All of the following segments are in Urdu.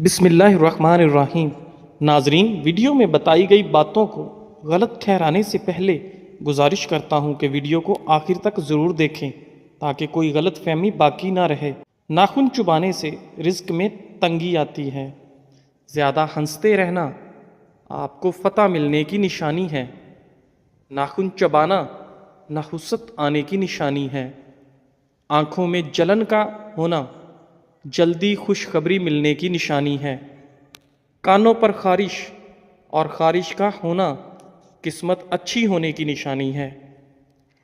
بسم اللہ الرحمن الرحیم۔ ناظرین، ویڈیو میں بتائی گئی باتوں کو غلط ٹھہرانے سے پہلے گزارش کرتا ہوں کہ ویڈیو کو آخر تک ضرور دیکھیں تاکہ کوئی غلط فہمی باقی نہ رہے۔ ناخن چبانے سے رزق میں تنگی آتی ہے۔ زیادہ ہنستے رہنا آپ کو فتح ملنے کی نشانی ہے۔ ناخن چبانا نحوست آنے کی نشانی ہے۔ آنکھوں میں جلن کا ہونا جلدی خوشخبری ملنے کی نشانی ہے۔ کانوں پر خارش اور خارش کا ہونا قسمت اچھی ہونے کی نشانی ہے۔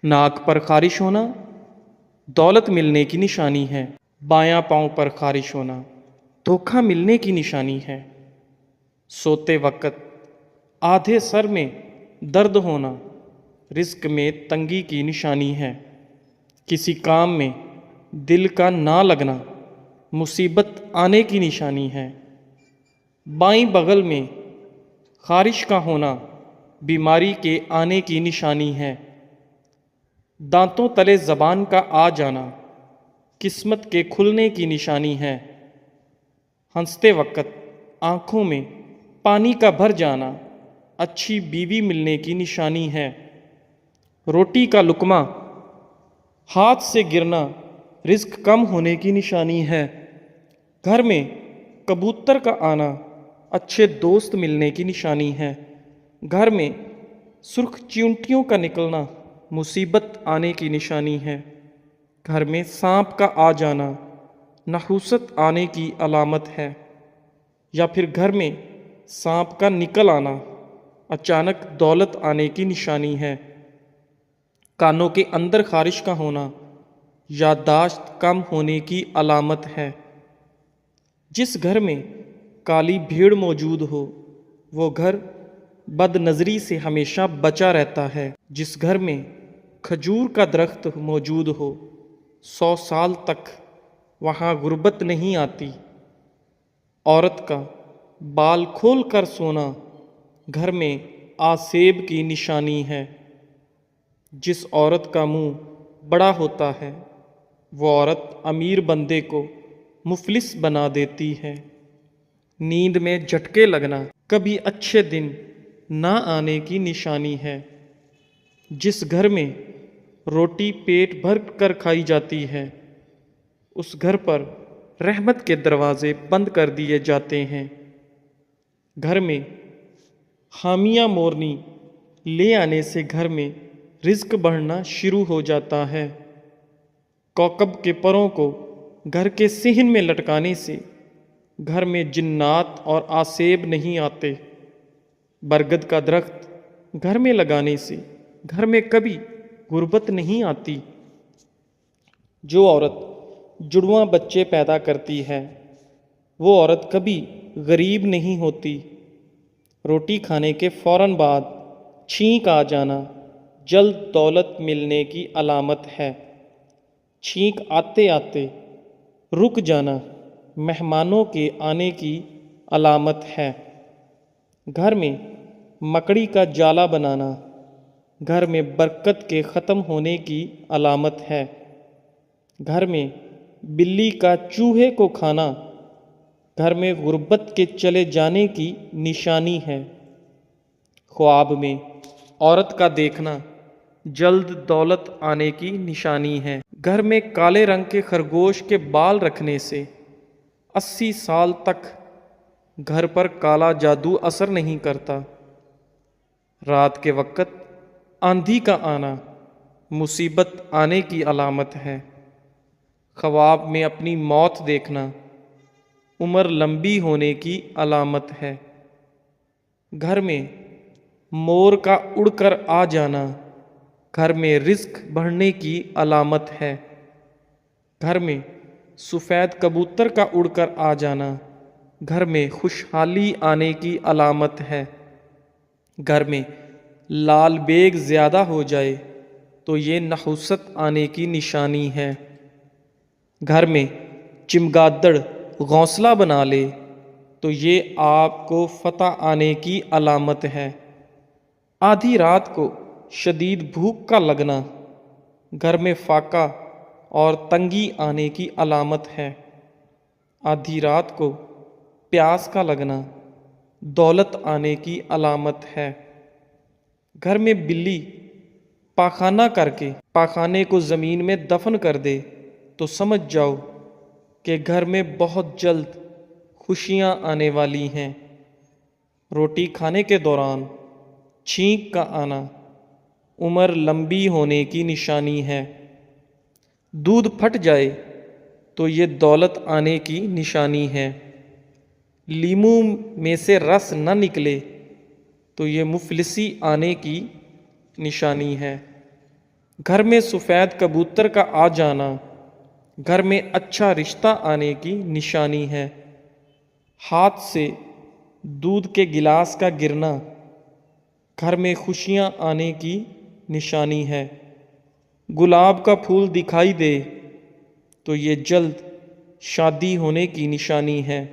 ناک پر خارش ہونا دولت ملنے کی نشانی ہے۔ بایاں پاؤں پر خارش ہونا دھوکہ ملنے کی نشانی ہے۔ سوتے وقت آدھے سر میں درد ہونا رزق میں تنگی کی نشانی ہے۔ کسی کام میں دل کا نہ لگنا مصیبت آنے کی نشانی ہے۔ بائیں بغل میں خارش کا ہونا بیماری کے آنے کی نشانی ہے۔ دانتوں تلے زبان کا آ جانا قسمت کے کھلنے کی نشانی ہے۔ ہنستے وقت آنکھوں میں پانی کا بھر جانا اچھی بیوی ملنے کی نشانی ہے۔ روٹی کا لقمہ ہاتھ سے گرنا رزق کم ہونے کی نشانی ہے۔ گھر میں کبوتر کا آنا اچھے دوست ملنے کی نشانی ہے۔ گھر میں سرخ چیونٹیوں کا نکلنا مصیبت آنے کی نشانی ہے۔ گھر میں سانپ کا آ جانا نحوست آنے کی علامت ہے، یا پھر گھر میں سانپ کا نکل آنا اچانک دولت آنے کی نشانی ہے۔ کانوں کے اندر خارش کا ہونا یادداشت کم ہونے کی علامت ہے۔ جس گھر میں کالی بھیڑ موجود ہو وہ گھر بد نظری سے ہمیشہ بچا رہتا ہے۔ جس گھر میں کھجور کا درخت موجود ہو 100 سال تک وہاں غربت نہیں آتی۔ عورت کا بال کھول کر سونا گھر میں آسیب کی نشانی ہے۔ جس عورت کا منہ بڑا ہوتا ہے وہ عورت امیر بندے کو مفلس بنا دیتی ہے۔ نیند میں جھٹکے لگنا کبھی اچھے دن نہ آنے کی نشانی ہے۔ جس گھر میں روٹی پیٹ بھر کر کھائی جاتی ہے اس گھر پر رحمت کے دروازے بند کر دیے جاتے ہیں۔ گھر میں حامیہ مورنی لے آنے سے گھر میں رزق بڑھنا شروع ہو جاتا ہے۔ کوکب کے پروں کو گھر کے صحن میں لٹکانے سے گھر میں جنات اور آسیب نہیں آتے۔ برگد کا درخت گھر میں لگانے سے گھر میں کبھی غربت نہیں آتی۔ جو عورت جڑواں بچے پیدا کرتی ہے وہ عورت کبھی غریب نہیں ہوتی۔ روٹی کھانے کے فوراً بعد چھینک آ جانا جلد دولت ملنے کی علامت ہے۔ چھینک آتے آتے رک جانا مہمانوں کے آنے کی علامت ہے۔ گھر میں مکڑی کا جالا بنانا گھر میں برکت کے ختم ہونے کی علامت ہے۔ گھر میں بلی کا چوہے کو کھانا گھر میں غربت کے چلے جانے کی نشانی ہے۔ خواب میں عورت کا دیکھنا جلد دولت آنے کی نشانی ہے۔ گھر میں کالے رنگ کے خرگوش کے بال رکھنے سے 80 سال تک گھر پر کالا جادو اثر نہیں کرتا۔ رات کے وقت آندھی کا آنا مصیبت آنے کی علامت ہے۔ خواب میں اپنی موت دیکھنا عمر لمبی ہونے کی علامت ہے۔ گھر میں مور کا اڑ کر آ جانا گھر میں رزق بڑھنے کی علامت ہے۔ گھر میں سفید کبوتر کا اڑ کر آ جانا گھر میں خوشحالی آنے کی علامت ہے۔ گھر میں لال بیگ زیادہ ہو جائے تو یہ نحوست آنے کی نشانی ہے۔ گھر میں چمگادڑ گھونسلہ بنا لے تو یہ آپ کو فتح آنے کی علامت ہے۔ آدھی رات کو شدید بھوک کا لگنا گھر میں فاقہ اور تنگی آنے کی علامت ہے۔ آدھی رات کو پیاس کا لگنا دولت آنے کی علامت ہے۔ گھر میں بلی پاخانہ کر کے پاخانے کو زمین میں دفن کر دے تو سمجھ جاؤ کہ گھر میں بہت جلد خوشیاں آنے والی ہیں۔ روٹی کھانے کے دوران چھینک کا آنا عمر لمبی ہونے کی نشانی ہے۔ دودھ پھٹ جائے تو یہ دولت آنے کی نشانی ہے۔ لیموں میں سے رس نہ نکلے تو یہ مفلسی آنے کی نشانی ہے۔ گھر میں سفید کبوتر کا آ جانا گھر میں اچھا رشتہ آنے کی نشانی ہے۔ ہاتھ سے دودھ کے گلاس کا گرنا گھر میں خوشیاں آنے کی نشانی ہے۔ گلاب کا پھول دکھائی دے تو یہ جلد شادی ہونے کی نشانی ہے۔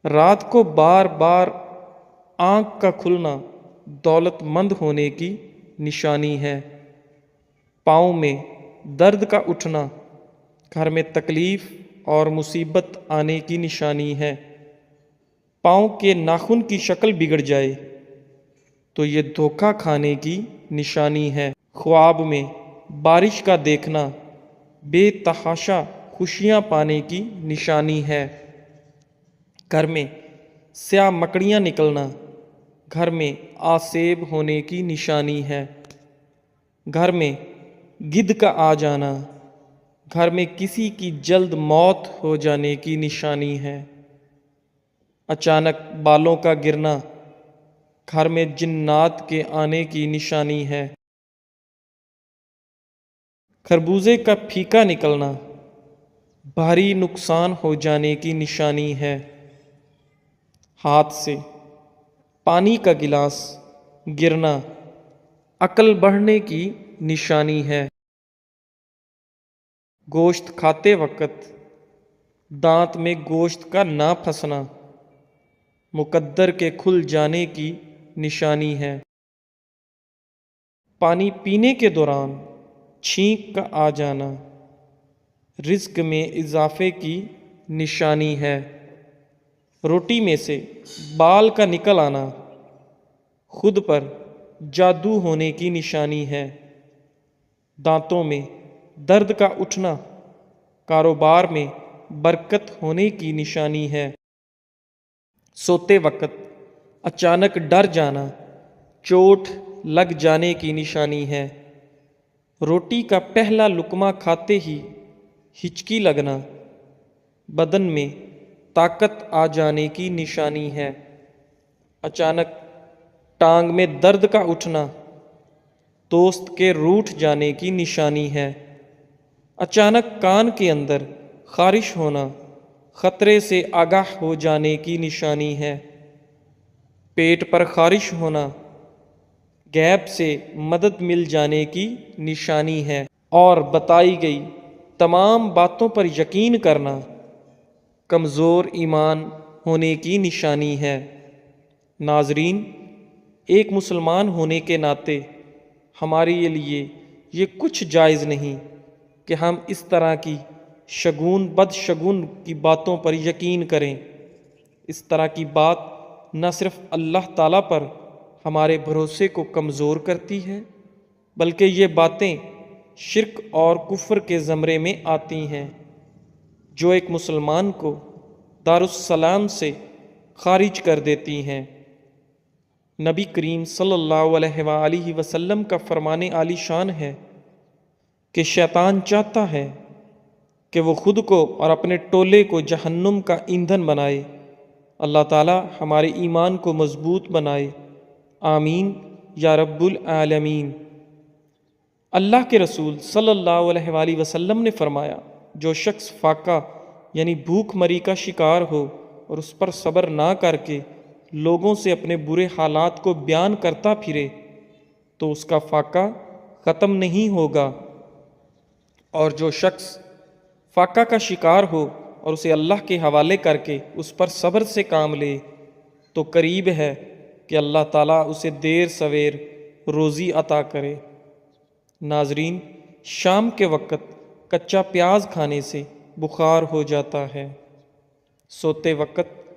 رات کو بار بار آنکھ کا کھلنا دولت مند ہونے کی نشانی ہے۔ پاؤں میں درد کا اٹھنا گھر میں تکلیف اور مصیبت آنے کی نشانی ہے۔ پاؤں کے ناخن کی شکل بگڑ جائے تو یہ دھوکہ کھانے کی نشانی ہے۔ خواب میں بارش کا دیکھنا بے تحاشا خوشیاں پانے کی نشانی ہے۔ گھر میں سیاہ مکڑیاں نکلنا گھر میں آسیب ہونے کی نشانی ہے۔ گھر میں گدھ کا آ جانا گھر میں کسی کی جلد موت ہو جانے کی نشانی ہے۔ اچانک بالوں کا گرنا گھر میں جنات کے آنے کی نشانی ہے۔ خربوزے کا پھیکا نکلنا بھاری نقصان ہو جانے کی نشانی ہے۔ ہاتھ سے پانی کا گلاس گرنا عقل بڑھنے کی نشانی ہے۔ گوشت کھاتے وقت دانت میں گوشت کا نہ پھنسنا مقدر کے کھل جانے کی نشانی ہے۔ پانی پینے کے دوران چھینک کا آ جانا رزق میں اضافے کی نشانی ہے۔ روٹی میں سے بال کا نکل آنا خود پر جادو ہونے کی نشانی ہے۔ دانتوں میں درد کا اٹھنا کاروبار میں برکت ہونے کی نشانی ہے۔ سوتے وقت اچانک ڈر جانا چوٹ لگ جانے کی نشانی ہے۔ روٹی کا پہلا لقمہ کھاتے ہی ہچکی لگنا بدن میں طاقت آ جانے کی نشانی ہے۔ اچانک ٹانگ میں درد کا اٹھنا دوست کے روٹھ جانے کی نشانی ہے۔ اچانک کان کے اندر خارش ہونا خطرے سے آگاہ ہو جانے کی نشانی ہے۔ پیٹ پر خارش ہونا غیب سے مدد مل جانے کی نشانی ہے۔ اور بتائی گئی تمام باتوں پر یقین کرنا کمزور ایمان ہونے کی نشانی ہے۔ ناظرین، ایک مسلمان ہونے کے ناطے ہمارے لیے یہ کچھ جائز نہیں کہ ہم اس طرح کی شگون بد شگون کی باتوں پر یقین کریں۔ اس طرح کی بات نہ صرف اللہ تعالیٰ پر ہمارے بھروسے کو کمزور کرتی ہے بلکہ یہ باتیں شرک اور کفر کے زمرے میں آتی ہیں جو ایک مسلمان کو دارالسلام سے خارج کر دیتی ہیں۔ نبی کریم صلی اللہ علیہ وآلہ وسلم کا فرمان عالی شان ہے کہ شیطان چاہتا ہے کہ وہ خود کو اور اپنے ٹولے کو جہنم کا ایندھن بنائے۔ اللہ تعالی ہمارے ایمان کو مضبوط بنائے، آمین یا رب العالمین۔ اللہ کے رسول صلی اللہ علیہ وآلہ وسلم نے فرمایا، جو شخص فاقہ یعنی بھوک مری کا شکار ہو اور اس پر صبر نہ کر کے لوگوں سے اپنے برے حالات کو بیان کرتا پھرے تو اس کا فاقہ ختم نہیں ہوگا، اور جو شخص فاقہ کا شکار ہو اور اسے اللہ کے حوالے کر کے اس پر صبر سے کام لے تو قریب ہے کہ اللہ تعالیٰ اسے دیر سویر روزی عطا کرے۔ ناظرین، شام کے وقت کچا پیاز کھانے سے بخار ہو جاتا ہے۔ سوتے وقت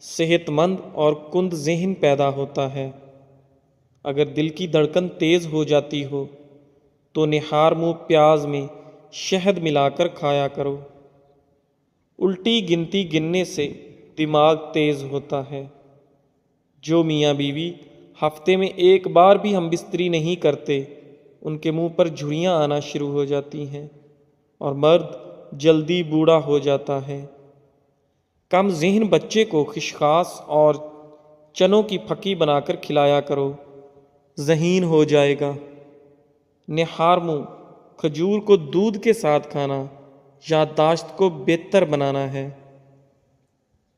صحت مند اور کند ذہن پیدا ہوتا ہے۔ اگر دل کی دھڑکن تیز ہو جاتی ہو تو نہار منہ پیاز میں شہد ملا کر کھایا کرو۔ الٹی گنتی گننے سے دماغ تیز ہوتا ہے۔ جو میاں بیوی ہفتے میں ایک بار بھی ہم بستری نہیں کرتے، ان کے منہ پر جھریاں آنا شروع ہو جاتی ہیں اور مرد جلدی بوڑھا ہو جاتا ہے۔ کم ذہن بچے کو خشخاص اور چنوں کی پھکی بنا کر کھلایا کرو، ذہین ہو جائے گا۔ نہار منہ کھجور کو دودھ کے ساتھ کھانا یادداشت کو بہتر بنانا ہے۔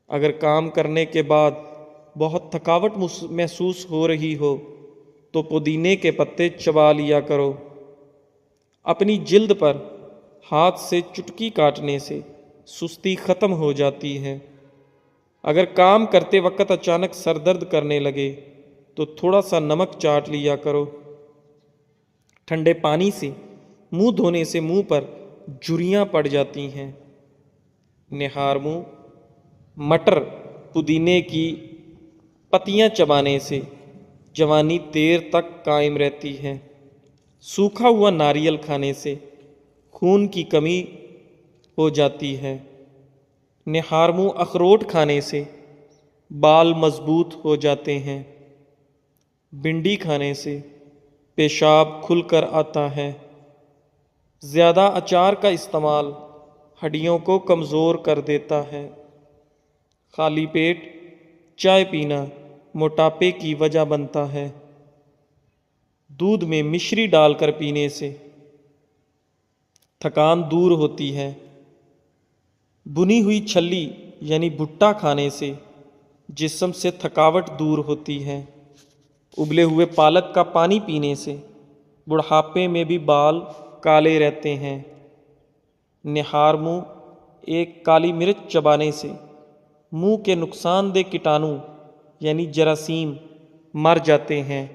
اگر کام کرنے کے بعد بہت تھکاوٹ محسوس ہو رہی ہو تو پودینے کے پتے چبا لیا کرو۔ اپنی جلد پر ہاتھ سے چٹکی کاٹنے سے سستی ختم ہو جاتی ہے۔ اگر کام کرتے وقت اچانک سر درد کرنے لگے تو تھوڑا سا نمک چاٹ لیا کرو۔ ٹھنڈے پانی سے منہ دھونے سے منہ پر جھریاں پڑ جاتی ہیں۔ نہار منہ مٹر پودینے کی پتیاں چبانے سے جوانی دیر تک قائم رہتی ہے۔ سوکھا ہوا ناریل کھانے سے خون کی کمی ہو جاتی ہے۔ نہار منہ اخروٹ کھانے سے بال مضبوط ہو جاتے ہیں۔ بھنڈی کھانے سے پیشاب کھل کر آتا ہے۔ زیادہ اچار کا استعمال ہڈیوں کو کمزور کر دیتا ہے۔ خالی پیٹ چائے پینا موٹاپے کی وجہ بنتا ہے۔ دودھ میں مشری ڈال کر پینے سے تھکان دور ہوتی ہے۔ بنی ہوئی چھلی یعنی بھٹا کھانے سے جسم سے تھکاوٹ دور ہوتی ہے۔ ابلے ہوئے پالک کا پانی پینے سے بڑھاپے میں بھی بال کالے رہتے ہیں۔ نہار منہ ایک کالی مرچ چبانے سے منہ کے نقصان دہ کیٹانو یعنی جراثیم مر جاتے ہیں۔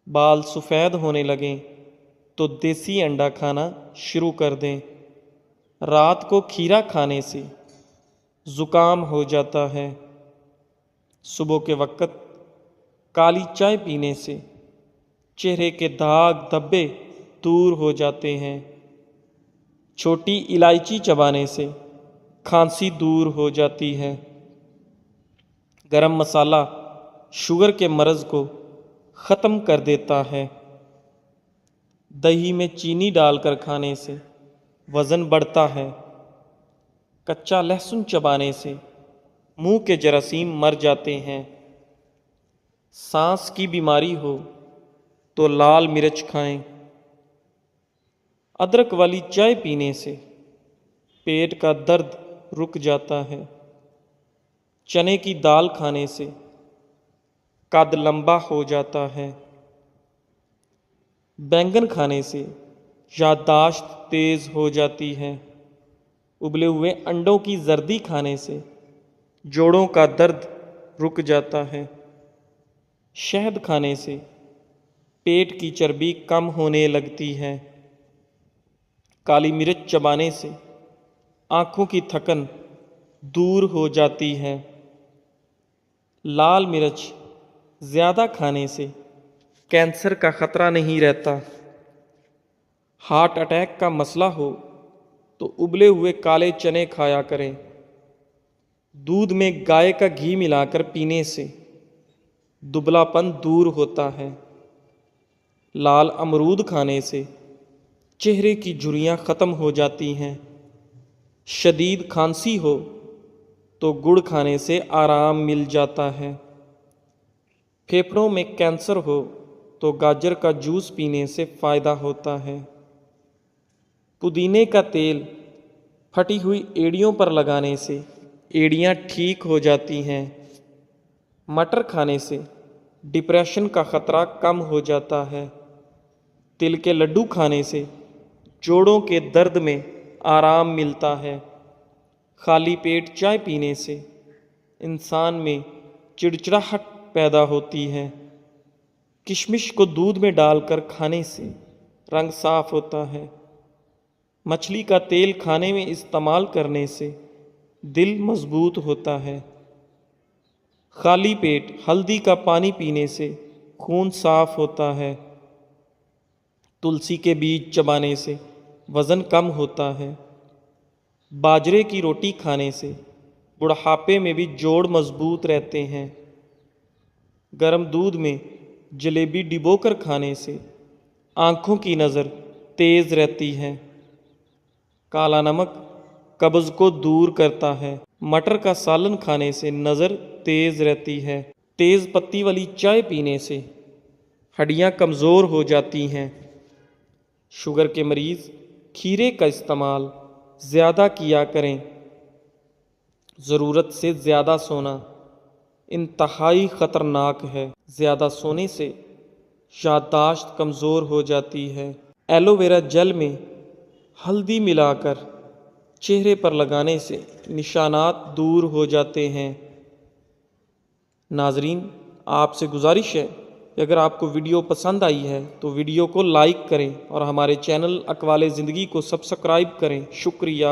بال سفید ہونے لگیں تو دیسی انڈا کھانا شروع کر دیں۔ رات کو کھیرا کھانے سے زکام ہو جاتا ہے۔ صبح کے وقت کالی چائے پینے سے چہرے کے داغ دھبے دور ہو جاتے ہیں۔ چھوٹی الائچی چبانے سے کھانسی دور ہو جاتی ہے۔ گرم مسالہ شوگر کے مرض کو ختم کر دیتا ہے۔ دہی میں چینی ڈال کر کھانے سے وزن بڑھتا ہے۔ کچا لہسن چبانے سے منہ کے جراثیم مر جاتے ہیں۔ سانس کی بیماری ہو تو لال مرچ کھائیں۔ ادرک والی چائے پینے سے پیٹ کا درد رک جاتا ہے۔ چنے کی دال کھانے سے قد لمبا ہو جاتا ہے۔ بینگن کھانے سے یادداشت تیز ہو جاتی ہے۔ ابلے ہوئے انڈوں کی زردی کھانے سے جوڑوں کا درد رک جاتا ہے۔ شہد کھانے سے پیٹ کی چربی کم ہونے لگتی ہے۔ کالی مرچ چبانے سے آنکھوں کی تھکن دور ہو جاتی ہے۔ لال مرچ زیادہ کھانے سے کینسر کا خطرہ نہیں رہتا۔ ہارٹ اٹیک کا مسئلہ ہو تو ابلے ہوئے کالے چنے کھایا کریں۔ دودھ میں گائے کا گھی ملا کر پینے سے دبلا پن دور ہوتا ہے۔ لال امرود کھانے سے چہرے کی جھریاں ختم ہو جاتی ہیں۔ شدید کھانسی ہو تو گڑ کھانے سے آرام مل جاتا ہے۔ پھیپھڑوں میں کینسر ہو تو گاجر کا جوس پینے سے فائدہ ہوتا ہے۔ پودینے کا تیل پھٹی ہوئی ایڑیوں پر لگانے سے ایڑیاں ٹھیک ہو جاتی ہیں۔ مٹر کھانے سے ڈپریشن کا خطرہ کم ہو جاتا ہے۔ تل کے لڈو کھانے سے جوڑوں کے درد میں آرام ملتا ہے۔ خالی پیٹ چائے پینے سے انسان میں چڑچڑاہٹ پیدا ہوتی ہے۔ کشمش کو دودھ میں ڈال کر کھانے سے رنگ صاف ہوتا ہے۔ مچھلی کا تیل کھانے میں استعمال کرنے سے دل مضبوط ہوتا ہے۔ خالی پیٹ ہلدی کا پانی پینے سے خون صاف ہوتا ہے۔ تلسی کے بیج چبانے سے وزن کم ہوتا ہے۔ باجرے کی روٹی کھانے سے بڑھاپے میں بھی جوڑ مضبوط رہتے ہیں۔ گرم دودھ میں جلیبی ڈبو کر کھانے سے آنکھوں کی نظر تیز رہتی ہے۔ کالا نمک قبض کو دور کرتا ہے۔ مٹر کا سالن کھانے سے نظر تیز رہتی ہے۔ تیز پتی والی چائے پینے سے ہڈیاں کمزور ہو جاتی ہیں۔ شوگر کے مریض کھیرے کا استعمال زیادہ کیا کریں۔ ضرورت سے زیادہ سونا انتہائی خطرناک ہے۔ زیادہ سونے سے یادداشت کمزور ہو جاتی ہے۔ ایلو ویرا جل میں ہلدی ملا کر چہرے پر لگانے سے نشانات دور ہو جاتے ہیں۔ ناظرین، آپ سے گزارش ہے کہ اگر آپ کو ویڈیو پسند آئی ہے تو ویڈیو کو لائک کریں اور ہمارے چینل اقوال زندگی کو سبسکرائب کریں۔ شکریہ۔